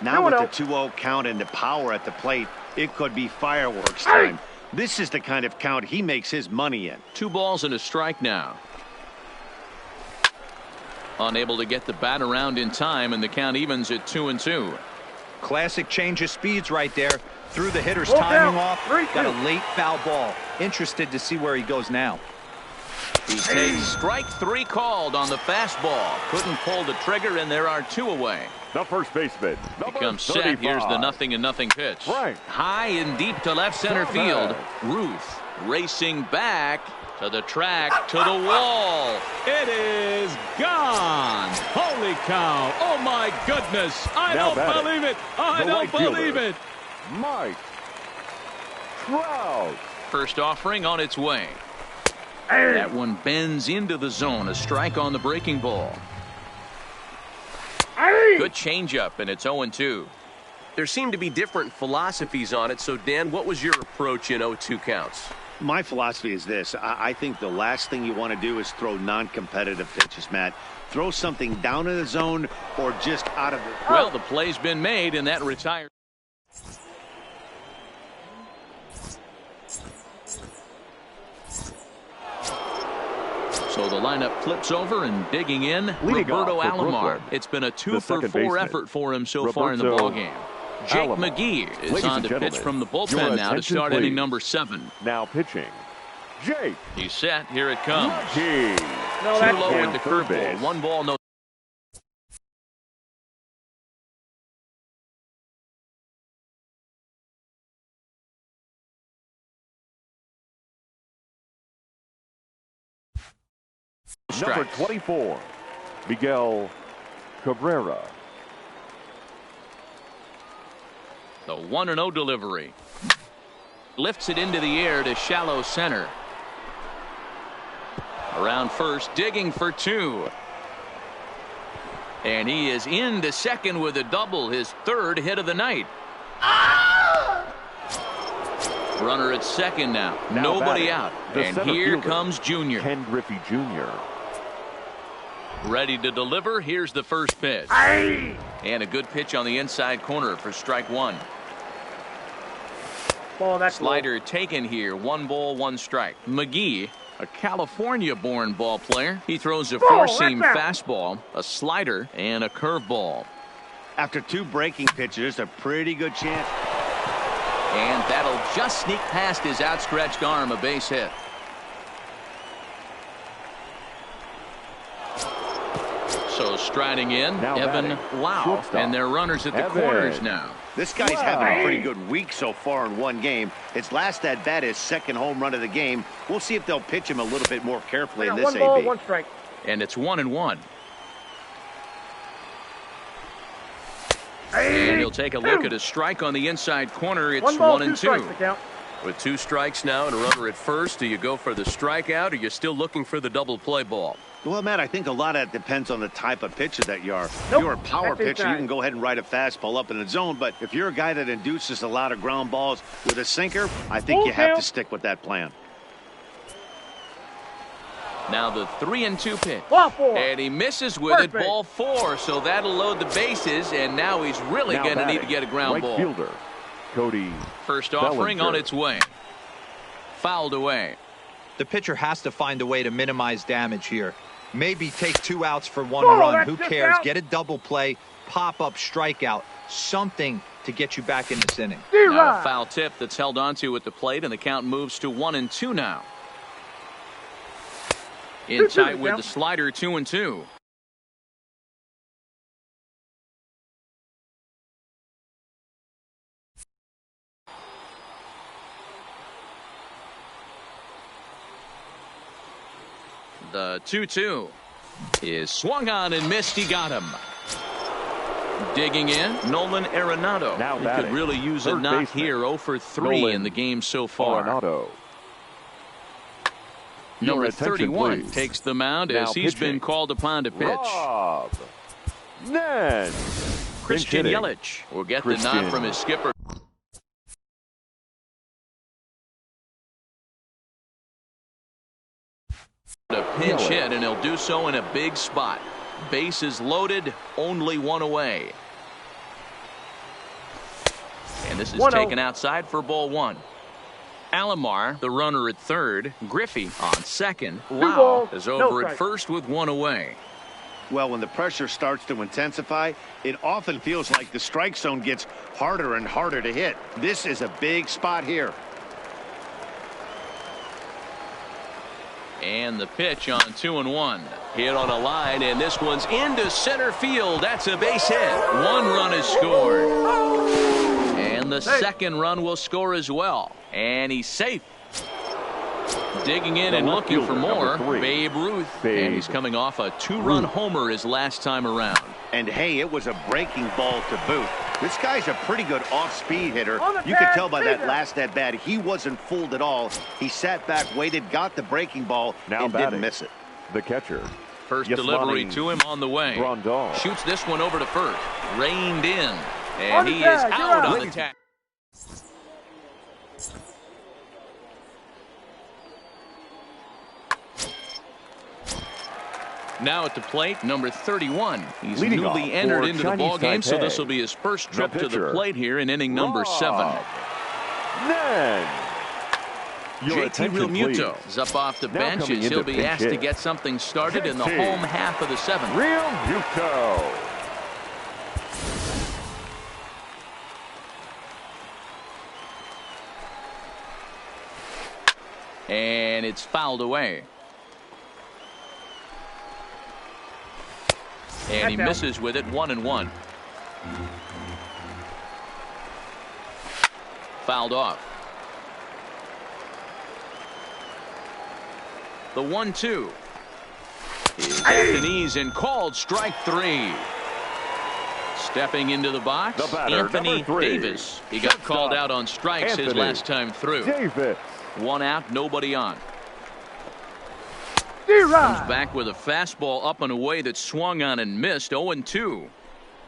Now with 2-0. the 2-0 count and the power at the plate, it could be fireworks Hey! time. This is the kind of count he makes his money in. 2 balls and a strike now. Unable to get the bat around in time, and the count evens at 2-2. Classic change of speeds right there. Threw the hitter's Full timing count. off. 3-2. Got a late foul ball. Interested to see where he goes now. He takes strike 3 called on the fastball. Couldn't pull the trigger, and there are 2 away. The first baseman, number Becomes set. 35. Here's the 0-0 pitch. Frank High and deep to left center Thomas. field. Ruth Racing back to the track, to the wall. It is gone. Holy cow. Oh, my goodness. I don't believe it. I don't believe it. Mike Trout. First offering on its way. That one bends into the zone. A strike on the breaking ball. Good changeup, and it's 0-2. There seem to be different philosophies on it. So, Dan, what was your approach in 0-2 counts? My philosophy is this. I think the last thing you want to do is throw non-competitive pitches, Matt. Throw something down in the zone or just out of it. Well, the play's been made, and that retires. So the lineup flips over, and digging in, Roberto Alomar. It's been a 2-for-4 effort for him so far in the ballgame. Jake McGee is on to pitch from the bullpen now to start inning number 7. Now pitching, Jake. He's set. Here it comes. McGee. Too low with the curveball. 1 ball, no. Number 24, Miguel Cabrera. The 1-0 delivery. Lifts it into the air to shallow center. Around first, digging for 2. And he is into second with a double, his 3rd hit of the night. Runner at second now. Nobody out. And here comes Junior. Ken Griffey Jr. Ready to deliver. Here's the first pitch. And a good pitch on the inside corner for strike 1. Slider taken here. 1 ball, 1 strike. McGee, a California-born ball player. He throws a 4-seam fastball, a slider, and a curveball. After 2 breaking pitches, a pretty good chance. And that'll just sneak past his outstretched arm, a base hit. So striding in, now Evan Lau, and their runners at the corners now. This guy's having a pretty good week so far in 1 game. His last at bat is 2nd home run of the game. We'll see if they'll pitch him a little bit more carefully in this 1 ball, AB. 1 strike. And it's 1-1. And he'll take a look at a strike on the inside corner. It's 1-2. With 2 strikes now and a runner at first, do you go for the strikeout, or you're still looking for the double play ball? Well, Matt, I think a lot of that depends on the type of pitcher that you are. If you're a power pitcher, you can go ahead and ride a fastball up in the zone. But if you're a guy that induces a lot of ground balls with a sinker, I think you have to stick with that plan. Now the 3-2 pitch. Ball 4. And he misses with it. Ball 4. So that'll load the bases. And now he's really going to need to get a ground ball. Fielder, Cody First offering Bellinger. on its way. Fouled away. The pitcher has to find a way to minimize damage here. Maybe take 2 outs for 1 run. Who cares? Get a double play, pop up, strikeout, something to get you back in this inning. Now a foul tip that's held onto at the plate, and the count moves to 1-2 now. In tight with the slider, 2-2. The 2-2 is swung on and missed. He got him. Digging in, Nolan Arenado. Now he could really use a knock here. 0 for 3 in the game so far. Arenado. Number 31 takes the mound as he's been called upon to pitch. Rob Nen. Christian Yelich will get the nod from his skipper. A pinch hit, and he'll do so in a big spot. Bases loaded, only 1 away. And this is taken outside for ball 1. Alomar, the runner at third. Griffey on second. Lau is over at first with 1 away. Well, when the pressure starts to intensify, it often feels like the strike zone gets harder and harder to hit. This is a big spot here. And the pitch on 2-1. Hit on a line, and this one's into center field. That's a base hit. 1 run is scored. And the second run will score as well. And he's safe. Digging in The and left looking for fielder, more, number 3. Babe Ruth. Babe And he's coming off a 2-run homer his last time around. And hey, it was a breaking ball to boot. This guy's a pretty good off-speed hitter. On the You could pad, tell by that Caesar. last at-bat, he wasn't fooled at all. He sat back, waited, got the breaking ball, Now and batting, didn't miss it. the catcher. First Yasmani delivery to him on the way. Grandal. Shoots this one over to first. Reined in. On And the he is tag, you're out out. on the tag. Now at the plate, number 31. He's Leading newly off entered for into the Chinese ball game, so Taipei. this will be his first The trip to the pitcher, plate here in inning number Rob 7. Then, your JT attention, Realmuto please. is up off the Now bench coming as in he'll to be pinch asked to hit. get something started in the JT. home half of the 7th. Realmuto. And it's fouled away. And he That's out. misses with it, 1-1. Fouled off. The 1-2 is at the knees and called strike 3. Stepping into the box, The batter, Anthony number 3. Davis. He got called Shortstop, out on strikes his Anthony last time through. Davis. 1 out, nobody on. D-Rod. Comes back with a fastball up and away that swung on and missed. 0-2.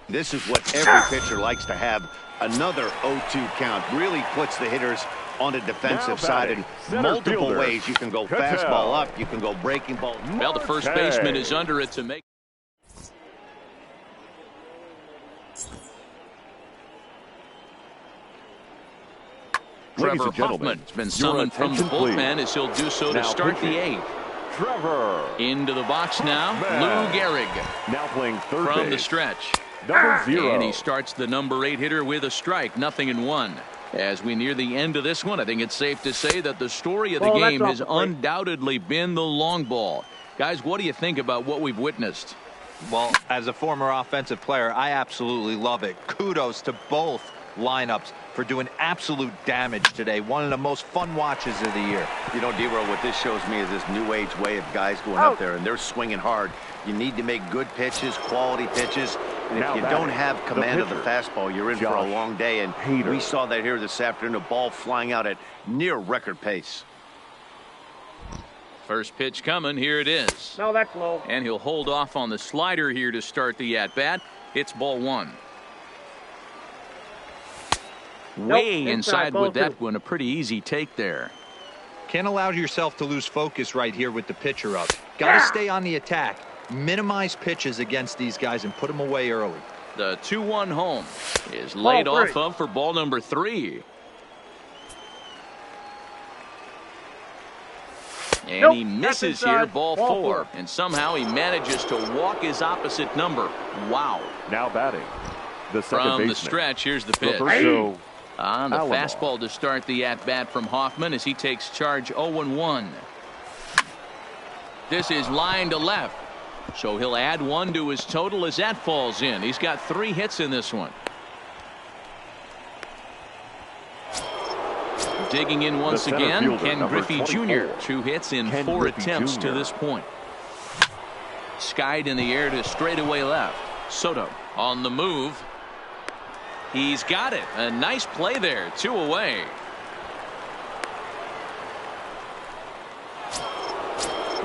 This is what every pitcher likes to have. Another 0-2 count really puts the hitters on the defensive Now side batting, in center multiple fielder, ways. You can go Cattell. fastball up, you can go breaking ball. Well, the first Marte. baseman is under it to make. Ladies Trevor and gentlemen, Hoffman's been your summoned from the attention, bullpen please. as he'll do so to Now start the pitching. 8th. Trevor. Into the box now, Hoffman. Lou Gehrig Now playing third from the base. stretch. Number 0. And he starts the number 8 hitter with a strike, 0-1. As we near the end of this one, I think it's safe to say that the story of the Well, that's game off has the plate. undoubtedly been the long ball. Guys, what do you think about what we've witnessed? Well, as a former offensive player, I absolutely love it. Kudos to both lineups for doing absolute damage today. One of the most fun watches of the year. You know, D-Roll, what this shows me is this new age way of guys going Out. up there, and they're swinging hard. You need to make good pitches, quality pitches. And Now if you batting, don't have the command of the pitcher, fastball, you're in for a Josh long day. And Hader. we saw that here this afternoon, a ball flying out at near record pace. First pitch coming, here it is. No, that's low. And he'll hold off on the slider here to start the at-bat. It's ball 1. Way inside ball with that 2. one. A pretty easy take there. Can't allow yourself to lose focus right here with the pitcher up. Got to stay on the attack. Minimize pitches against these guys and put them away early. The 2-1 home is laid Ball 3. off of for ball number 3. And Nope, he that's misses inside. here, ball Ball 4. 4. And somehow he manages to walk his opposite number. Wow. Now batting, the second From baseman. the stretch, here's the pitch. Roberto On the Alomar. fastball to start the at-bat from Hoffman as he takes charge 0-1. This is line to left. So he'll add 1 to his total as that falls in. He's got 3 hits in this one. Digging in once center again, fielder, Ken number Griffey 24. Jr. 2 hits in Ken 4 Griffey attempts Jr. to this point. Skied in the air to straightaway left. Soto on the move. He's got it. A nice play there. 2 away.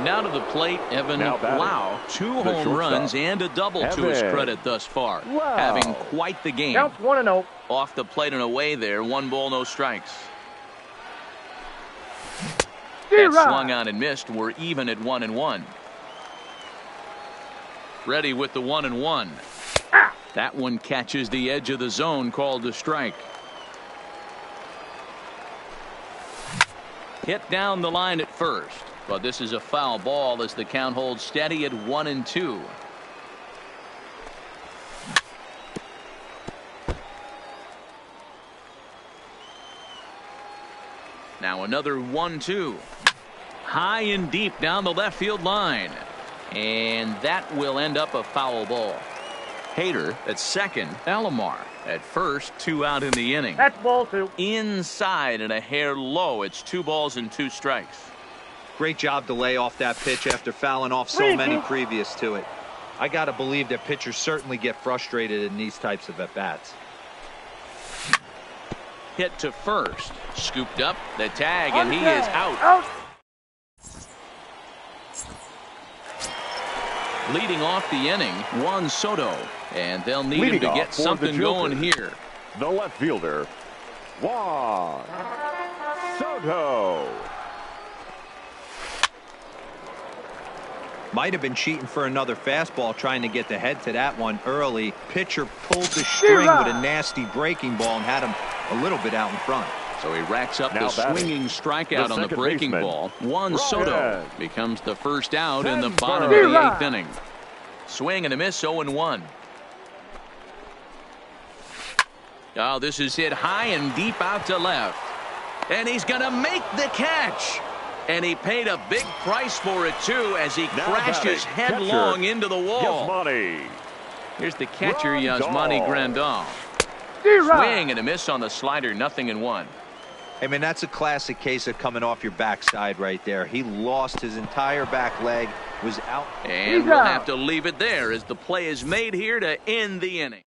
Now to the plate, Evan Now batting, Lau. 2 the home shortstop, runs and a double to his Evan credit thus far. Lau. Having quite the game. Counts 1-0. Off the plate and away there. 1 ball, no strikes. That D-Rod. swung on and missed. We're even at 1-1. Ready with the 1-1. That one catches the edge of the zone, called a strike. Hit down the line at first, but this is a foul ball as the count holds steady at 1-2. Now another 1-2. High and deep down the left field line. And that will end up a foul ball. Hader at second. Alomar at first. 2 out in the inning. That's ball 2. Inside and a hair low. It's 2 balls and 2 strikes. Great job to lay off that pitch after fouling off so many previous to it. I got to believe that pitchers certainly get frustrated in these types of at-bats. Hit to first. Scooped up the tag, and he is out. Leading off the inning, Juan Soto. And they'll need him to get something going here. The left fielder, Juan Soto. Might have been cheating for another fastball, trying to get the head to that one early. Pitcher pulled the string with a nasty breaking ball and had him a little bit out in front. So he racks up the swinging strikeout on the breaking ball. Juan Soto becomes the first out in the bottom of the 8th inning. Swing and a miss, 0-1. Oh, this is hit high and deep out to left. And he's going to make the catch. And he paid a big price for it, too, as he crashes headlong into the wall. Yasmani. Here's the catcher, Yasmani Grandal. Swing and a miss on the slider, 0-1. I mean, that's a classic case of coming off your backside right there. He lost his entire back leg, was out. And we'll have to leave it there as the play is made here to end the inning.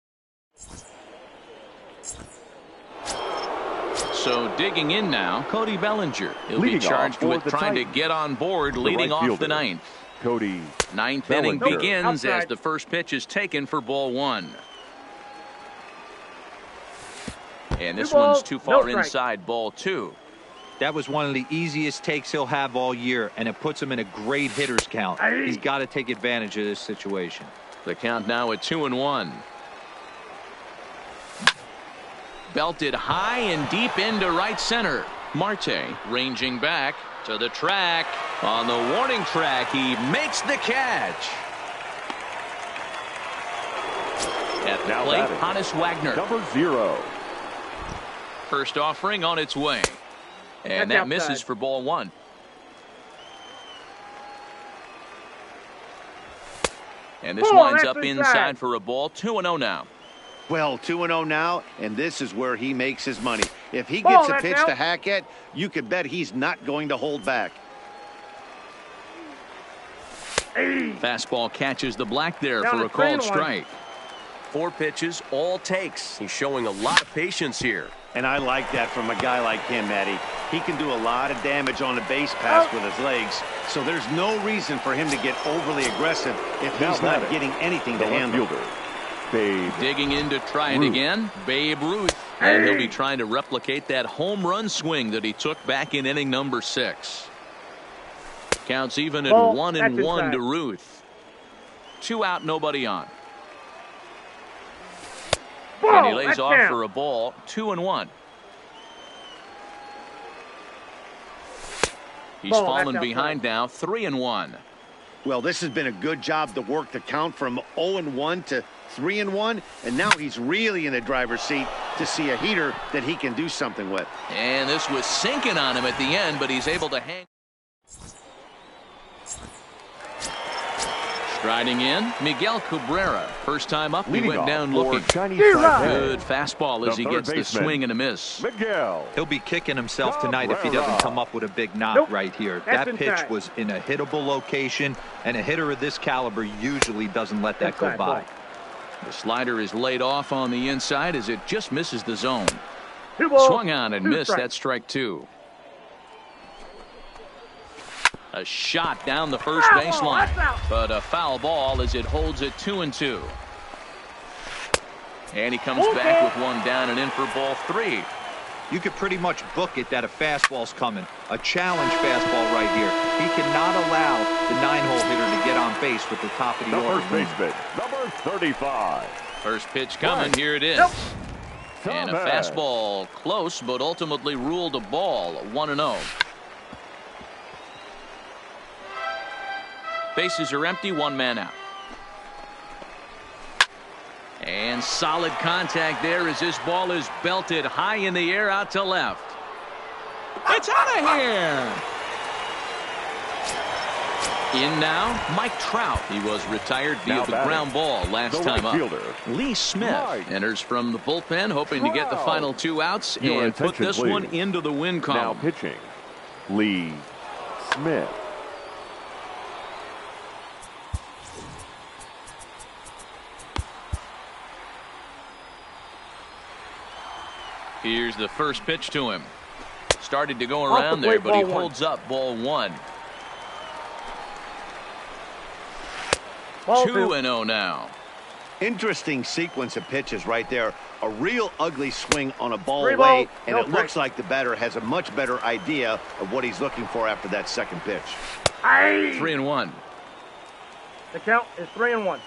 So digging in now, Cody Bellinger. He'll be charged with trying to get on board, leading off the 9th. Cody. 9th inning begins as the first pitch is taken for ball 1. And this one's too far inside, ball 2. That was one of the easiest takes he'll have all year, and it puts him in a great hitter's count. He's got to take advantage of this situation. The count now at 2-1. Belted high and deep into right center. Marte ranging back to the track. On the warning track, he makes the catch. At the plate, Honus Wagner. Number 0. First offering on its way. And that misses for ball 1. And this winds up inside for a ball. 2-0 now. Well, 2-0 now, and this is where he makes his money. If he gets a pitch to hack at, you can bet he's not going to hold back. Fastball catches the black there for a called strike. 4 pitches, all takes. He's showing a lot of patience here. And I like that from a guy like him, Matty. He can do a lot of damage on a base pass with his legs, so there's no reason for him to get overly aggressive if he's not getting anything to handle. Babe Digging in to try it again, Babe Ruth. And he'll be trying to replicate that home run swing that he took back in inning number 6. Counts even at 1-1 to Ruth. 2 out, nobody on. And he lays off for a ball. 2-1. He's fallen behind now. 3-1. Well, this has been a good job to work the count from 0-1 to 3-1, and now he's really in the driver's seat to see a heater that he can do something with. And this was sinking on him at the end, but he's able to hang. Striding in, Miguel Cabrera. First time up, he went down looking. Good fastball as he gets the swing and a miss. Miguel. He'll be kicking himself tonight if he doesn't come up with a big knock right here. That pitch was in a hittable location, and a hitter of this caliber usually doesn't let that go by. The slider is laid off on the inside as it just misses the zone. Swung on and missed. That strike 2. A shot down the first baseline, but a foul ball as it holds it 2-2. And he comes back with one down and in for ball 3. You could pretty much book it that a fastball's coming. A challenge fastball right here. He cannot allow the 9-hole hitter to get on base with the top of the order. First baseman, number 35. First pitch coming. Here it is. And a fastball close, but ultimately ruled a ball. 1-0. Bases are empty, 1 man out. And solid contact there as this ball is belted high in the air out to left. It's out of here. In now, Mike Trout. He was retired via the ground ball last time up. Lee Smith enters from the bullpen, hoping to get the final 2 outs and put this one into the win column. Now pitching, Lee Smith. Here's the first pitch to him. Started to go around there, but he holds up ball 1. 2-0 now. Interesting sequence of pitches right there. A real ugly swing on a ball 3 away, ball, and no it looks like the batter has a much better idea of what he's looking for after that second pitch. 3-1. The count is 3-1.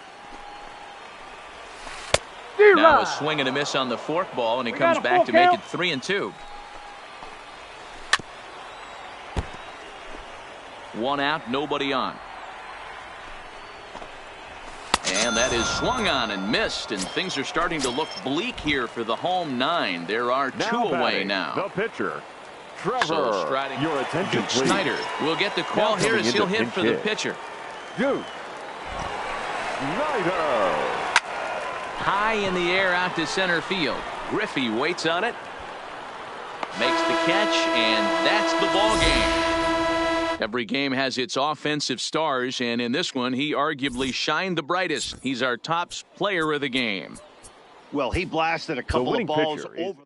Now a swing and a miss on the fork ball, and he comes back to make it 3-2. 1 out, nobody on. And that is swung on and missed, and things are starting to look bleak here for the home 9. There are 2 away now. The pitcher, Trevor. So striding, Your attention, Duke please. Snider will get the call here as he'll hit for the pitcher. Duke Snider. High in the air out to center field. Griffey waits on it. Makes the catch, and that's the ball game. Every game has its offensive stars, and in this one, he arguably shined the brightest. He's our top player of the game. Well, he blasted a couple of balls over.